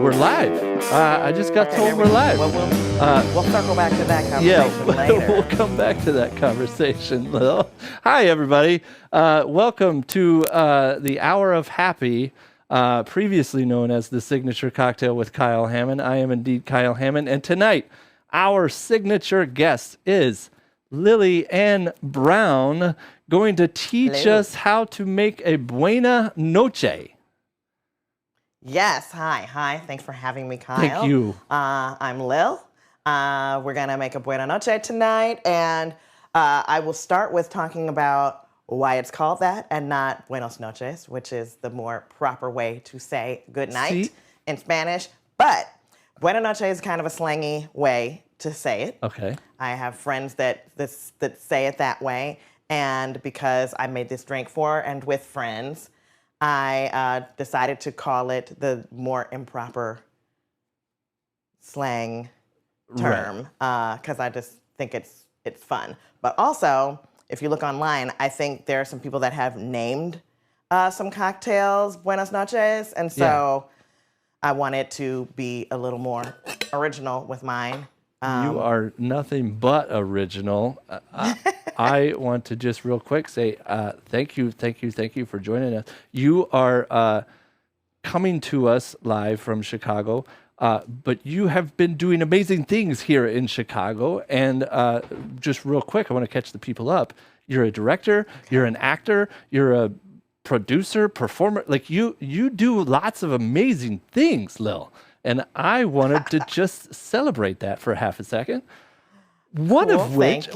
we're live. I just got told we're live. We'll circle back to that conversation later. We'll come back to that conversation, Lil. Hi, everybody. Welcome to the Hour of Happy, previously known as the Signature Cocktail with Kyle Hammond. I am indeed Kyle Hammond, and tonight our signature guest is Lili-Anne Brown, going to teach us how to make a Buena Noche. Yes, hi. Thanks for having me, Kyle. Thank you. I'm Lil. We're going to make a Buena Noche tonight, and I will start with talking about why it's called that and not Buenos noches, which is the more proper way to say good night in Spanish. But Buena Noche is kind of a slangy way to say it. Okay. I have friends that say it that way, and because I made this drink for and with friends, I decided to call it the more improper slang term because I just think it's fun. But also, if you look online, I think there are some people that have named some cocktails Buenos Noches, and so I wanted to be a little more original with mine. You are nothing but original. I want to just real quick say thank you for joining us. You are coming to us live from Chicago, but you have been doing amazing things here in Chicago. And just real quick, I want to catch the people up. You're a director, you're an actor, you're a producer, performer. Like you do lots of amazing things, Lil. And I wanted to just celebrate that for half a second. One of which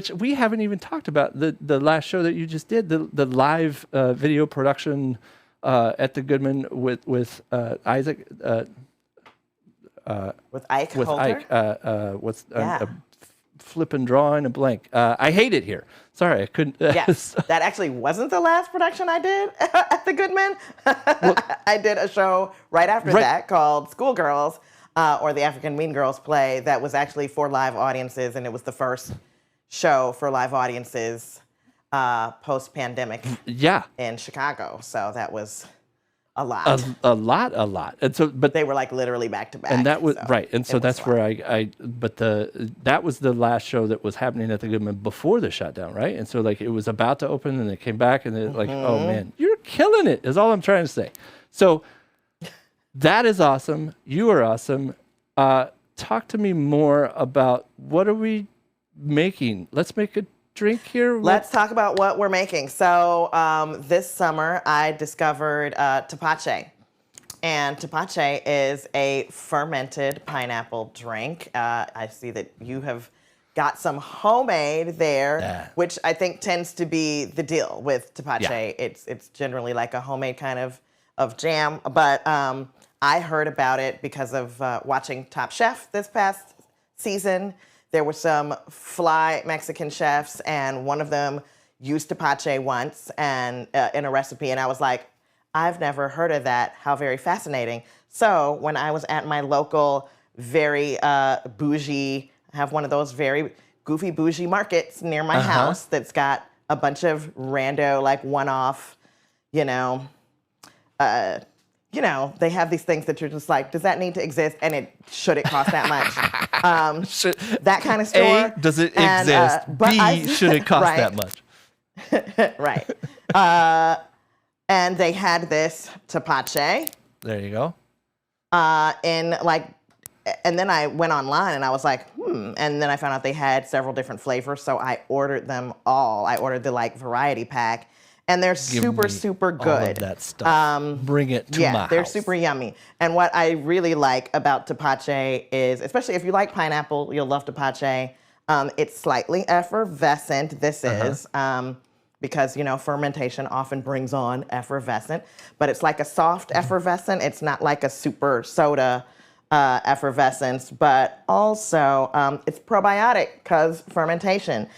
we haven't even talked about, the last show that you just did, the live video production at the Goodman with Isaac. With Ike with Holter? Ike. Flipping drawing a blank. I hate it here. Sorry, I couldn't. Yes, that actually wasn't the last production I did at the Goodman. I did a show right after that called Schoolgirls, or the African Mean Girls play that was actually for live audiences, and it was the first show for live audiences post-pandemic in Chicago. So that was a lot. A lot. And so, but they were like literally back to back. And that was right. And so that's where that was the last show that was happening at the Goodman before the shutdown, right? And so like it was about to open and it came back and it like, oh man, you're killing it is all I'm trying to say. So that is awesome. You are awesome. Talk to me more about what are we making? Let's make a drink here. Let's talk about what we're making. So this summer I discovered tepache. And tepache is a fermented pineapple drink. I see that you have got some homemade there, which I think tends to be the deal with tepache. Yeah. It's generally like a homemade kind of jam. But I heard about it because of watching Top Chef this past season. There were some fly Mexican chefs, and one of them used tepache once and in a recipe, and I was like, I've never heard of that. How very fascinating. So when I was at my local very bougie, I have one of those very goofy bougie markets near my house that's got a bunch of rando, like one-off, they have these things that you're just like, does that need to exist? And should it cost that much? That kind of store. A, does it exist? B, should it cost that much? Right. And they had this tepache. There you go. And then I went online and I was like, And then I found out they had several different flavors. So I ordered them all. I ordered the variety pack. And they're super good. All of that stuff. Bring it to my house. Yeah, they're super yummy. And what I really like about tepache is, especially if you like pineapple, you'll love tepache. It's slightly effervescent. This is because fermentation often brings on effervescent, but it's like a soft effervescent. It's not like a super soda effervescence, but also it's probiotic because fermentation,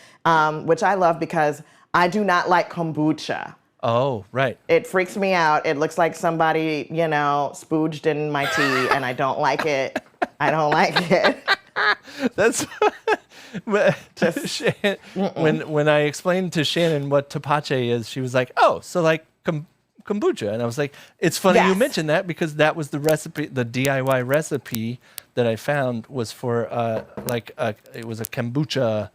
which I love because I do not like kombucha. Oh, right. It freaks me out. It looks like somebody, spooged in my tea, and I don't like it. I don't like it. That's when I explained to Shannon what tepache is, she was like, "Oh, so like kombucha. And I was like, it's funny you Yes. mentioned that because that was the recipe, the DIY recipe that I found was for it was a kombucha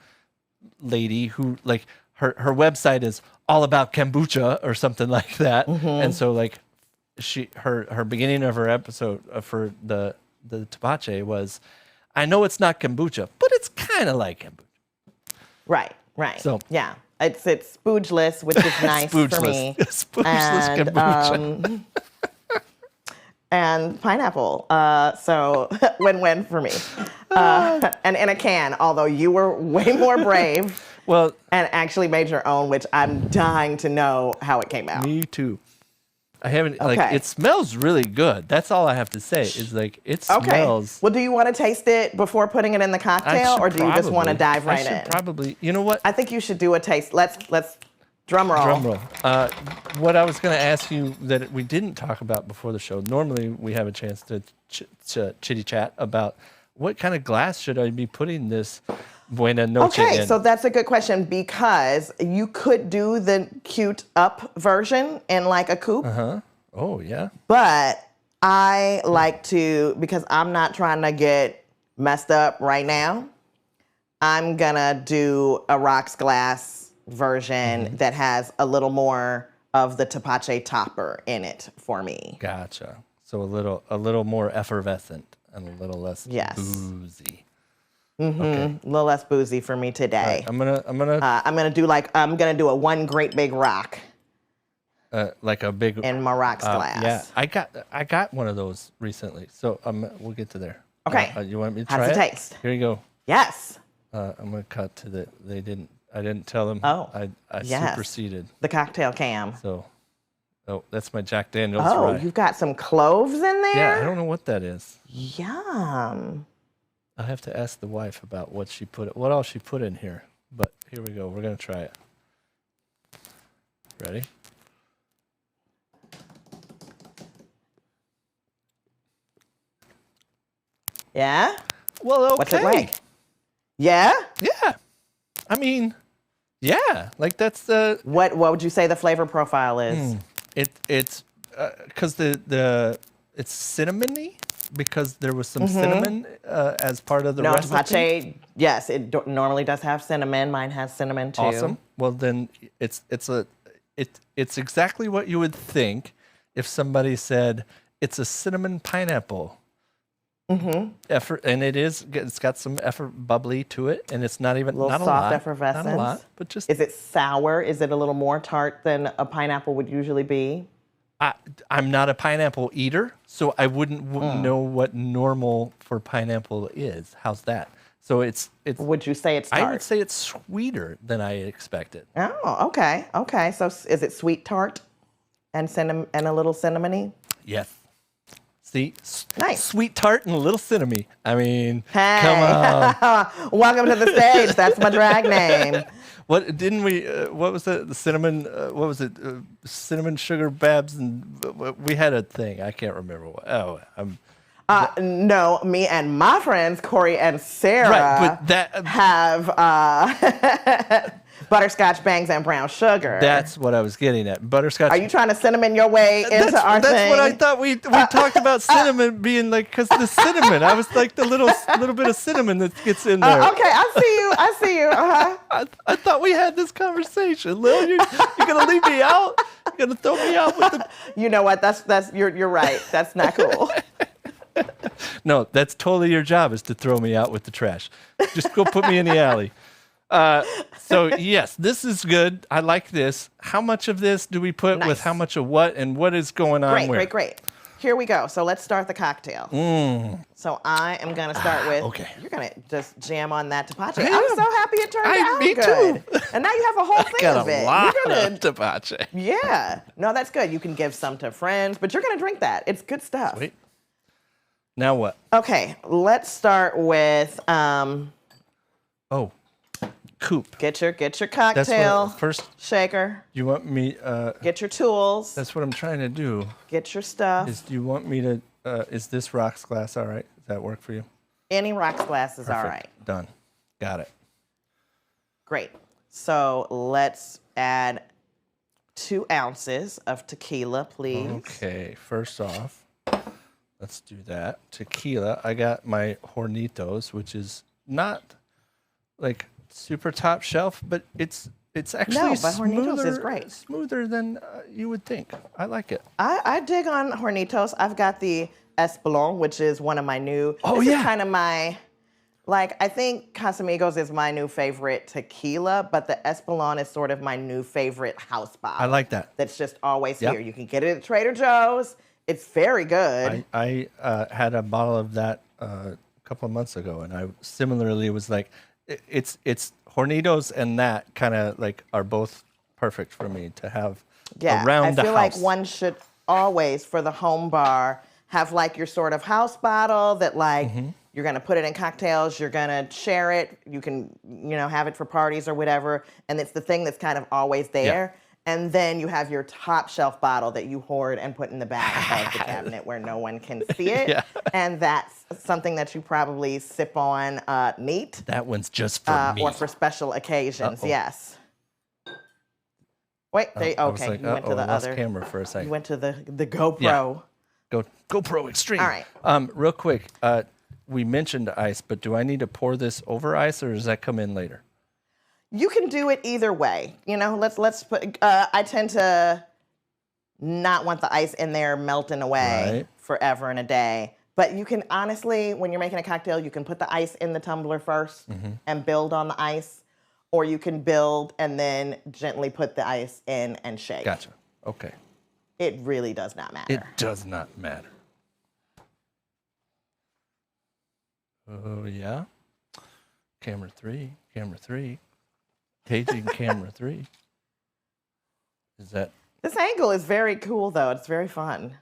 lady who like her website is all about kombucha or something like that. And so like her beginning of her episode for the tepache was, I know it's not kombucha, but it's kind of like kombucha. Right. So- yeah, it's spoogeless, which is nice for me. Spoogeless kombucha. And pineapple. So win-win for me. And in a can, although you were way more brave Well, and actually made your own, which I'm dying to know how it came out. me too. I haven't like Okay. it smells really good. That's all I have to say. Is like it Okay. smells. Well, do you want to taste it before putting it in the cocktail, or do you just want to dive right I in? should probably. You know what? I think you should do a taste. Let's drum roll. Drum roll. What I was going to ask you that we didn't talk about before the show. Normally, we have a chance to chitty chat about what kind of glass should I be putting this Buena Noche Okay, in. so that's a good question because you could do the cute up version in like a coupe, Oh yeah. but I like to, because I'm not trying to get messed up right now, I'm gonna do a rocks glass version that has a little more of the tepache topper in it for me. Gotcha. So a little more effervescent and a little less Yes. boozy. A little less boozy for me today. I'm gonna I'm gonna do a one great big rock like a big in my rocks glass. Yeah, I got one of those recently. So we'll get to there. Okay. You want me to try How's it? it taste? Here you go. Yes. I'm gonna cut to the. I didn't tell them. Oh, I yes. superseded. The cocktail cam. So, that's my Jack Daniels Oh, rye. you've got some cloves in there? Yeah, I don't know what that is. Yum. I'll have to ask the wife about what all she put in here. But here we go. We're gonna try it. Ready? Yeah? Well, okay. What's it like? Yeah? Yeah. I mean, yeah. Like that's the. What would you say the flavor profile is? It's because it's cinnamony because there was some cinnamon as part of the No, recipe. tepache, yes, it normally does have cinnamon. Mine has cinnamon too. Awesome. Well, then it's exactly what you would think if somebody said it's a cinnamon pineapple. Effort, and it's got some effort bubbly to it, and it's not even Little not a soft lot, effervescence. not a lot, but just Is it sour? Is it a little more tart than a pineapple would usually be? I'm not a pineapple eater, so I wouldn't know what normal for pineapple is. How's that? So it's. Would you say it's tart? I would say it's sweeter than I expected. Oh, okay. Okay. So is it sweet tart and cinnamon and a little cinnamony? Yes. See, Nice. Sweet tart and a little cinnamon. I mean, Hey. come on. Welcome to the stage. That's my drag name. What didn't we? What was the cinnamon? What was it? Cinnamon sugar babs, and we had a thing. I can't remember what. Oh, No, me and my friends Corey and Sarah right. But that have butterscotch bangs and brown sugar. that's what I was getting at. Butterscotch. Are you trying to cinnamon your way into our that's thing? what I thought. We talked about cinnamon being like because the cinnamon. I was like the little bit of cinnamon that gets in there. Okay, I see you. I thought we had this conversation. Lil, you're gonna leave me out? You're gonna throw me out with the? You know what? That's you're right. That's not cool. No, that's totally your job is to throw me out with the trash. Just go put me in the alley. So yes, this is good. I like this. How much of this do we put with Nice. how much of what, and what is going on where? Great. Here we go. So let's start the cocktail. So I am gonna start with. okay. You're gonna just jam on that tepache. I I'm am. so happy it turned out Me good. too. And now you have a whole thing Got of a it. lot You're gonna, of tepache. yeah. No, that's good. You can give some to friends, but you're gonna drink that. It's good stuff. Wait. Now what? Okay, let's start with Oh, coupe. get your That's cocktail what first. shaker. You want me? Get your tools. That's what I'm trying to do. Get your stuff. Do you want me to? Is this rocks glass all right? Does that work for you? Any rocks glass is all Perfect. right. Done. Got it. Great. So let's add 2 ounces of tequila, please. Okay, first off, let's do that. Tequila. I got my Hornitos, which is not like super top shelf, but it's actually but Hornitos is great. smoother than you would think. I like it. I dig on Hornitos. I've got the Espolón, which is one of my new. Oh, this yeah. is kind of my, like, I think Casamigos is my new favorite tequila, but the Espolón is sort of my new favorite house bottle. I like that. That's just always Yep. here. You can get it at Trader Joe's. It's very good. I had a bottle of that a couple of months ago, and I similarly was like, it's Hornitos and that kind of like are both perfect for me to have around the house. I feel like one should always, for the home bar, have like your sort of house bottle that like you're gonna put it in cocktails, you're gonna share it, you can, have it for parties or whatever, and it's the thing that's kind of always there. Yeah. And then you have your top shelf bottle that you hoard and put in the back of the cabinet where no one can see it. Yeah. And that's something that you probably sip on neat. That one's just for me. Or for special occasions, Uh-oh. yes. Wait, I was okay, like, you went to the I lost other camera for a You second. went to the GoPro. GoPro Extreme. All right. Real quick, we mentioned ice, but do I need to pour this over ice, or does that come in later? You can do it either way. Let's put. I tend to not want the ice in there melting away Right. forever and a day. But you can honestly, when you're making a cocktail, you can put the ice in the tumbler first and build on the ice, or you can build and then gently put the ice in and shake. Gotcha. Okay. It really does not matter. It does not matter. Oh, yeah. Camera three. Paging camera 3. Is that, This angle is very cool, though. It's very fun.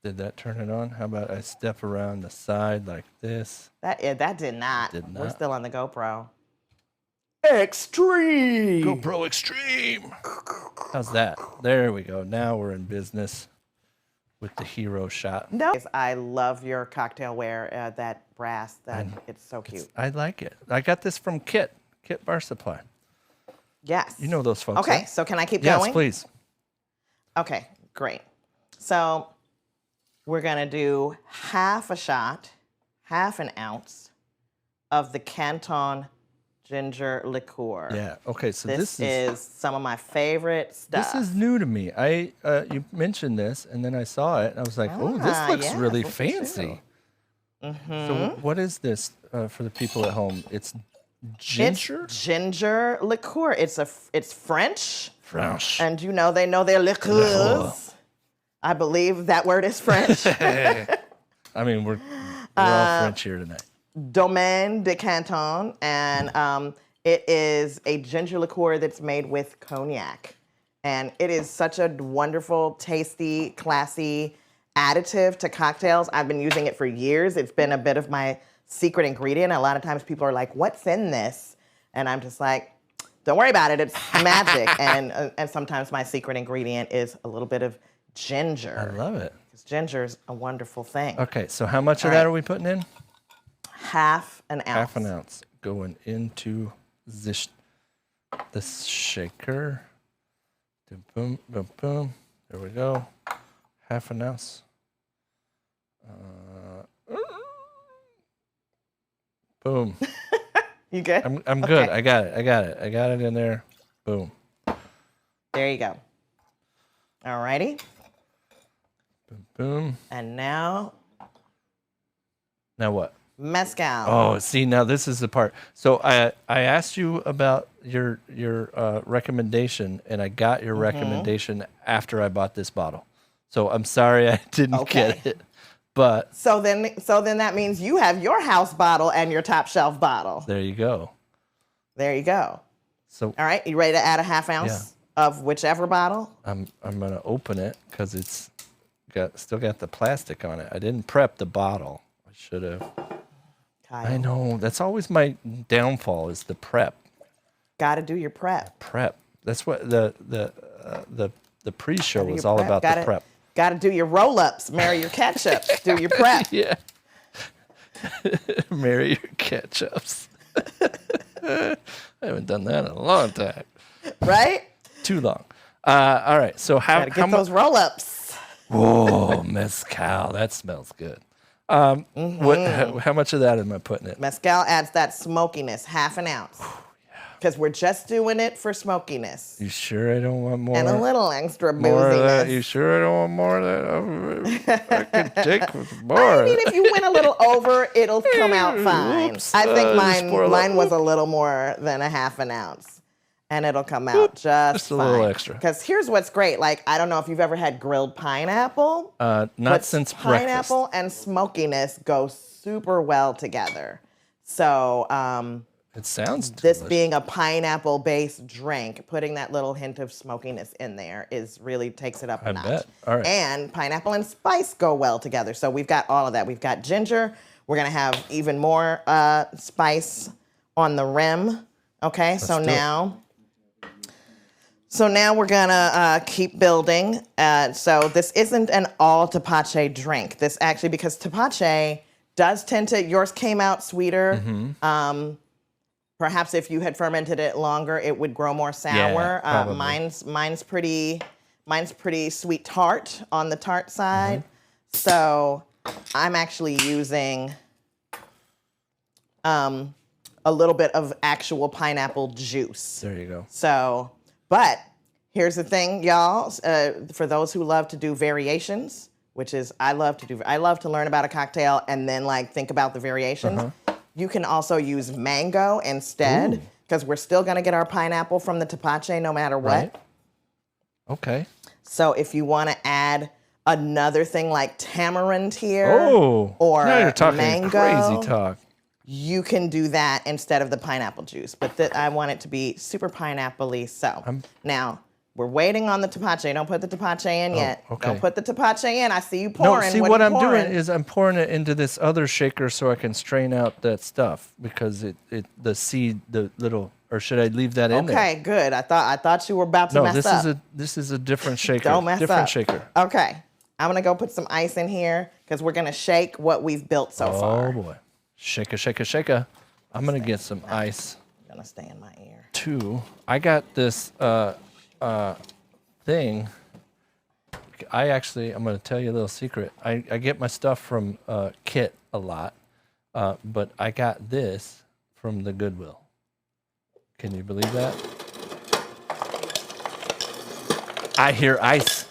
did that turn it on? How about I step around the side like this? That did not. Did We're not. still on the GoPro. Extreme. GoPro Extreme. How's that? There we go. Now we're in business with the hero shot. No, I love your cocktail ware. That brass. It's so cute. I like it. I got this from Kit Bar Supply. Yes. You know those folks. Okay, right? so can I keep Yes, going? please. Okay, great. So we're gonna do half a shot, half an ounce of the Canton ginger liqueur. Yeah. Okay. So This is some of my favorite stuff. This is new to me. You mentioned this, and then I saw it, and I was like, "Oh, this looks yes, really look at fancy." you. So, what is this for the people at home? It's ginger. It's ginger liqueur. It's French. French. And they know their liqueurs. I believe that word is French. I mean, we're all French here tonight. Domaine de Canton, and it is a ginger liqueur that's made with cognac. And it is such a wonderful, tasty, classy additive to cocktails. I've been using it for years. It's been a bit of my secret ingredient. A lot of times people are like, what's in this? And I'm just like, don't worry about it. It's magic. And sometimes my secret ingredient is a little bit of ginger. I love it. Because ginger's a wonderful thing. Okay, so how much of All that right. are we putting in? Half an ounce. Half an ounce going into the shaker. Boom, boom, boom. There we go. Half an ounce. Boom. You good? I'm good. Okay. I got it in there. Boom. There you go. Alrighty. Boom, boom. And now, Now what? mezcal. Oh, see, now this is the part. So I asked you about your recommendation, and I got your recommendation after I bought this bottle. So I'm sorry I didn't get it, but So then that means you have your house bottle and your top shelf bottle. there you go. There you go. So All right, you ready to add a half ounce of whichever bottle? I'm gonna open it because it's still got the plastic on it. I didn't prep the bottle. I should have. Kyle, I know that's always my downfall is the prep. got to do your prep. Prep. That's what the pre-show Do was your all prep. about. The prep. Got to do your roll-ups, marry your ketchup, do your prep. Yeah. Marry your ketchups. I haven't done that in a long time. Right? Too long. All right. So Gotta how get those much? roll-ups. Whoa, mezcal. That smells good. How much of that am I putting in? Mezcal adds that smokiness, half an ounce. Because we're just doing it for smokiness. You sure I don't want more? And a little extra More of that? You booziness. sure I don't want more of that? I could take with more. I mean, if you went a little over, it'll come out fine. Whoops. I think Just pour a mine was a little- little more than a half an ounce. And it'll come out just a fine. little extra. Because here's what's great. Like, I don't know if you've ever had grilled pineapple. Not but since pineapple breakfast. and smokiness go super well together. So It sounds this delicious. being a pineapple-based drink, putting that little hint of smokiness in there is really takes it up a notch. bet. All right. And pineapple and spice go well together. So we've got all of that. We've got ginger. We're gonna have even more spice on the rim. Okay, do it. so now we're gonna keep building. So this isn't an all tepache drink. This actually, because tepache does tend to, yours came out sweeter. Mm-hmm. Perhaps if you had fermented it longer, it would grow more sour. probably. Mine's pretty sweet tart on the tart side. Mm-hmm. So I'm actually using a little bit of actual pineapple juice. There you go. So, but here's the thing, y'all. For those who love to do variations, which is I love to learn about a cocktail and then like think about the variations. You can also use mango instead because we're still gonna get our pineapple from the tepache no matter what. Right. Okay. So if you want to add another thing like tamarind here or now you're talking mango, crazy talk. you can do that instead of the pineapple juice. But I want it to be super pineapple-y. So now we're waiting on the tepache. Don't put the tepache in yet. okay. Don't put the tepache in. I see you No, pouring. see are what you I'm pouring? doing is I'm pouring it into this other shaker so I can strain out that stuff because the seed, the little, or should I leave that in there? Okay, good. I thought you were about to No, mess up. this is a different shaker. Don't mess different up. shaker. Okay. I'm gonna go put some ice in here because we're gonna shake what we've built so far. Oh boy, shaker, shaker, shaker. I'm gonna get some ice It's gonna stay in my ear. too. I got this thing. I'm gonna tell you a little secret. I get my stuff from Kit a lot, but I got this from the Goodwill. Can you believe that? I hear ice.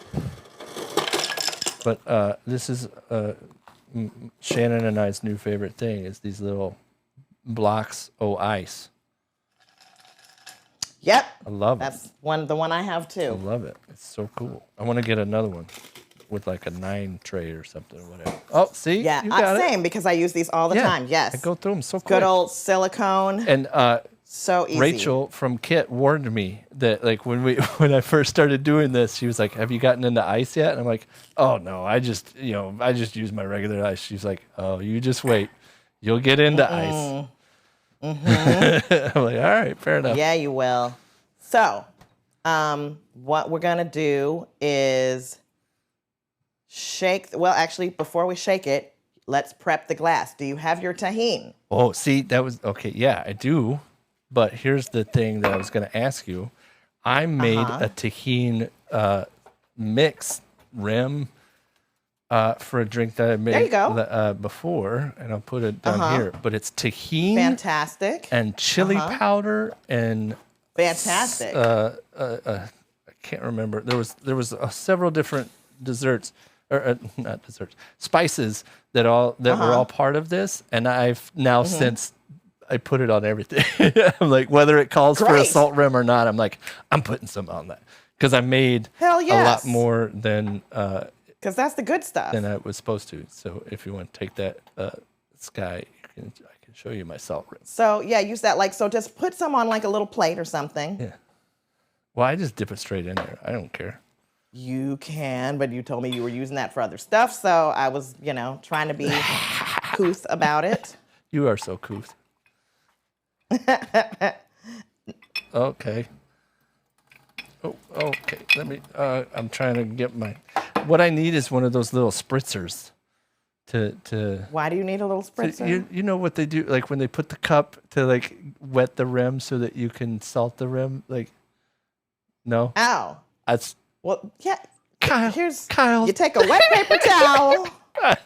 But this is Shannon and I's new favorite thing is these little blocks of ice. Yep. I love it. That's the one I have I too. love it. It's so cool. I want to get another one with like a 9 tray or something or whatever. Oh, see? Yeah, You got it. same because I use these all the Yeah, time. Yes. I go through them so quick. Good old silicone. And So easy. Rachel from Kit warned me that like when I first started doing this, she was like, "Have you gotten into ice yet?" And I'm like, "Oh no, I just use my regular ice." She's like, "Oh, you just wait, you'll get into ice." Mm-hmm. I'm like, "All right, fair enough." Yeah, you will. So, what we're gonna do is shake. Well, actually, before we shake it, let's prep the glass. Do you have your tahine? Oh, see, that was okay. Yeah, I do. But here's the thing that I was going to ask you. I made a tahine mix rim for a drink that I made There you go. before, and I'll put it down here. But it's tahine Fantastic. and chili powder and Fantastic. I can't remember. There was several different desserts or not desserts, spices that were all part of this, and I've now since I put it on everything. I'm like, whether it calls for a Great. salt rim or not, I'm like, I'm putting some on that because I made Hell a lot yes. more than Because that's the good stuff. I was supposed to. So if you want to take that Sky, I can show you my salt rim. So yeah, use that so just put some on like a little plate or something. Yeah. Well, I just dip it straight in there. I don't care. You can, but you told me you were using that for other stuff, so I was, trying to be couth about it. You are so cool. Okay. Oh, okay. Let me. I'm trying to get my. What I need is one of those little spritzers. To Why do you need a little spritzer? you know what they do, like when they put the cup to like wet the rim so that you can salt the rim, like. No. Oh, That's Well, yeah. Kyle. Here's Kyle. You take a wet paper towel.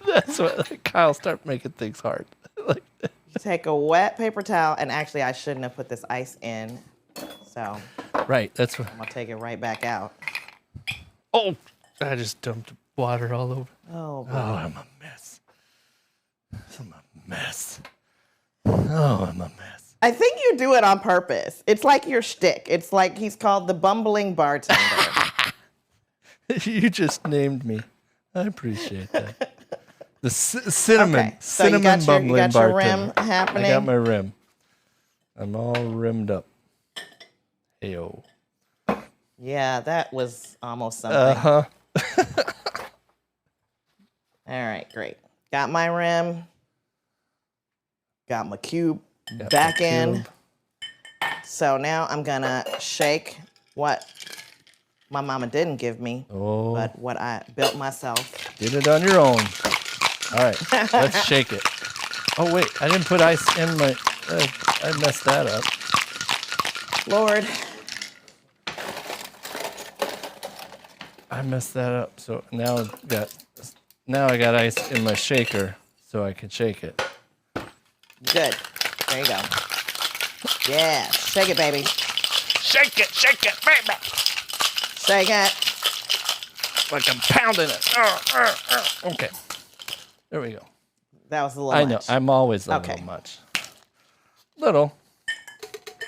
That's what Kyle start making things hard. Like, You take a wet paper towel, and actually, I shouldn't have put this ice in, so right. That's what. I'm gonna take it right back out. Oh, I just dumped water all over. Oh, boy. Oh, I'm a mess. I'm a mess. Oh, I'm a mess. I think you do it on purpose. It's like your shtick. It's like he's called the bumbling bartender. You just named me. I appreciate that. The cinnamon, Okay, so cinnamon you bumbling got your bartender. rim happening. I got my rim. I'm all rimmed up. Heyo. Yeah, that was almost something. Uh-huh. All right, great. Got my rim. Got my cube Got back my in. cube. So now I'm gonna shake what my mama didn't give me, Oh, but what I built myself. did it on your own. All right, let's shake it. Oh, wait, I didn't put ice in my... I messed that up. Lord. I messed that up. So now I got ice in my shaker so I can shake it. Good. There you go. Yeah, shake it, baby. Shake it, baby. Shake it. Like I'm pounding it. Okay. There we go. That was a little I know. much. I'm always a Okay. little much. Little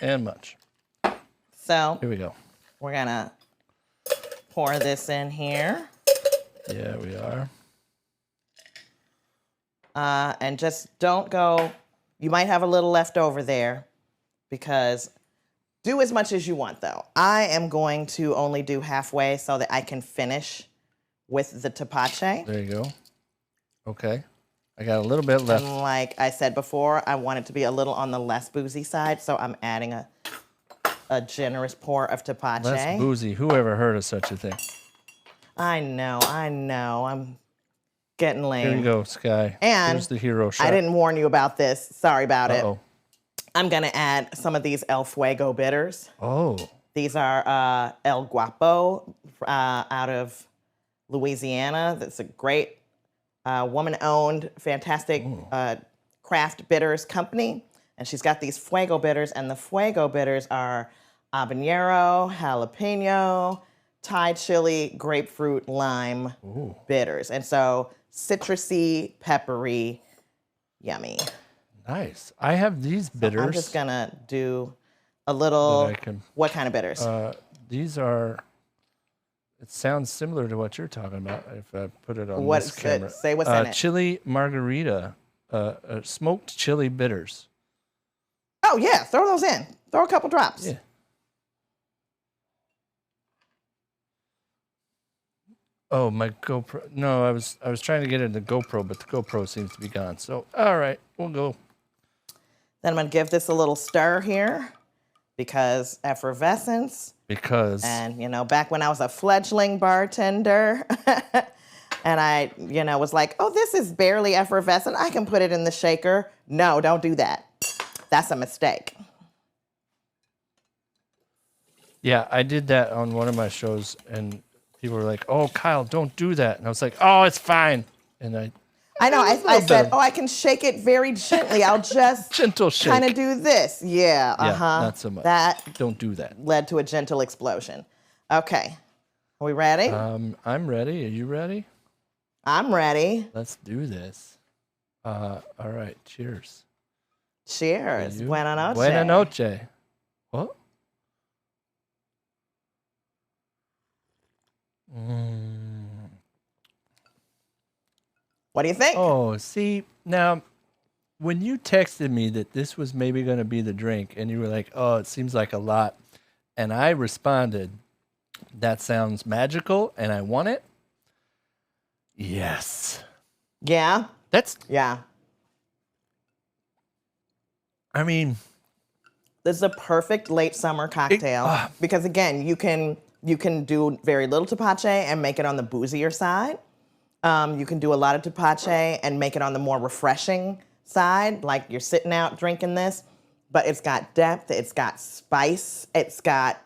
and much. So Here we go. we're gonna pour this in here. Yeah, we are. And just don't go, you might have a little left over there because do as much as you want though. I am going to only do halfway so that I can finish with the tapache. There you go. Okay. I got a little bit left. And like I said before, I want it to be a little on the less boozy side, so I'm adding a generous pour of tapache. Less boozy. Who ever heard of such a thing? I know. I'm getting lame. Here you go, Sky. And here's the hero shot. I didn't warn you about this. Sorry about it. Uh-oh. I'm gonna add some of these El Fuego bitters. Oh. These are El Guapo out of Louisiana. That's a great woman-owned, fantastic craft bitters company. And she's got these Fuego bitters, and the Fuego bitters are habanero, jalapeno, Thai chili, grapefruit, lime bitters. And so citrusy, peppery, yummy. Nice. I have these bitters. I'm just gonna do a little, what kind of bitters? These are, it sounds similar to what you're talking about if I put it on What's this camera. it? Say what's in it. Chili margarita, smoked chili bitters. Oh yeah, throw those in. Throw a couple drops. Yeah. Oh, my GoPro. No, I was trying to get it in the GoPro, but the GoPro seems to be gone. So, all right, we'll go. Then I'm gonna give this a little stir here because effervescence. Because. And you know, back when I was a fledgling bartender, and I, was like, oh, this is barely effervescent. I can put it in the shaker. No, don't do that. That's a mistake. Yeah, I did that on one of my shows, and people were like, "Oh, Kyle, don't do that." And I was like, "Oh, it's fine." And I know. I said, "Oh, I can shake it very gently. I'll just gentle shake. kind of do this." Yeah. Yeah, not so much. That don't do that. led to a gentle explosion. Okay, are we ready? I'm ready. Are you ready? I'm ready. Let's do this. All right. Cheers. Cheers. Buena noche. Buena noche. What? What do you think? Oh, see, now, when you texted me that this was maybe going to be the drink, and you were like, oh, it seems like a lot, and I responded, that sounds magical, and I want it. Yes. Yeah? Yeah. I mean, this is a perfect late summer cocktail because again, you can do very little tapache and make it on the boozier side. You can do a lot of tapache and make it on the more refreshing side, like you're sitting out drinking this. But it's got depth, it's got spice, it's kind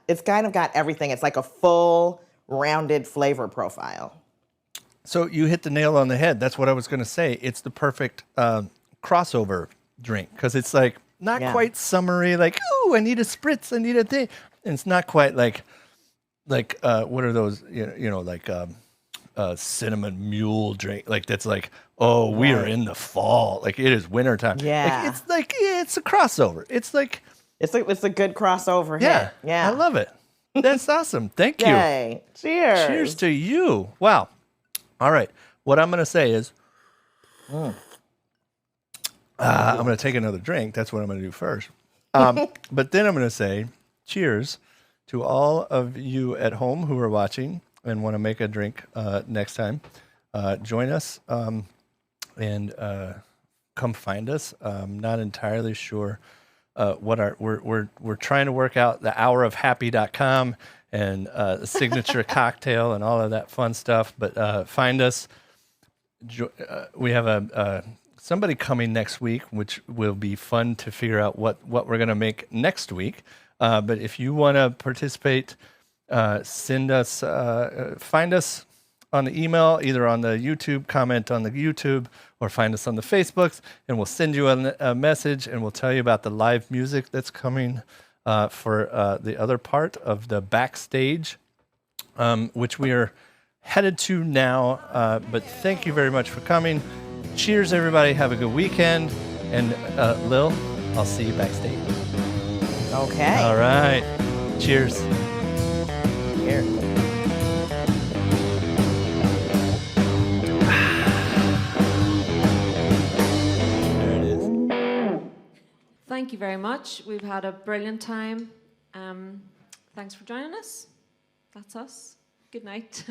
of got everything. It's like a full, rounded flavor profile. So you hit the nail on the head. That's what I was going to say. It's the perfect crossover drink because it's like not quite summery, like, ooh, I need a spritz, I need a thing. And it's not quite like what are those, like cinnamon mule drink. Like that's like, oh, we are in the fall. Like it is wintertime. Yeah. It's a crossover. It's like. It's a good crossover hit. Yeah. I love it. That's awesome. Thank you. Yay. Cheers. Cheers to you. Wow. All right. What I'm going to say is, I'm going to take another drink. That's what I'm going to do first. But then I'm going to say cheers to all of you at home who are watching and want to make a drink next time. Join us and come find us. I'm not entirely sure we're trying to work out the hourofhappy.com and the signature cocktail and all of that fun stuff. But find us. We have somebody coming next week, which will be fun to figure out what we're going to make next week. But if you want to participate, find us on the email, either on the YouTube, comment on the YouTube, or find us on the Facebooks, and we'll send you a message, and we'll tell you about the live music that's coming for the other part of the backstage, which we are headed to now. But thank you very much for coming. Cheers, everybody. Have a good weekend. And Lil, I'll see you backstage. Okay. All right. Cheers. Cheers. Thank you very much. We've had a brilliant time. Thanks for joining us. That's us. Good night.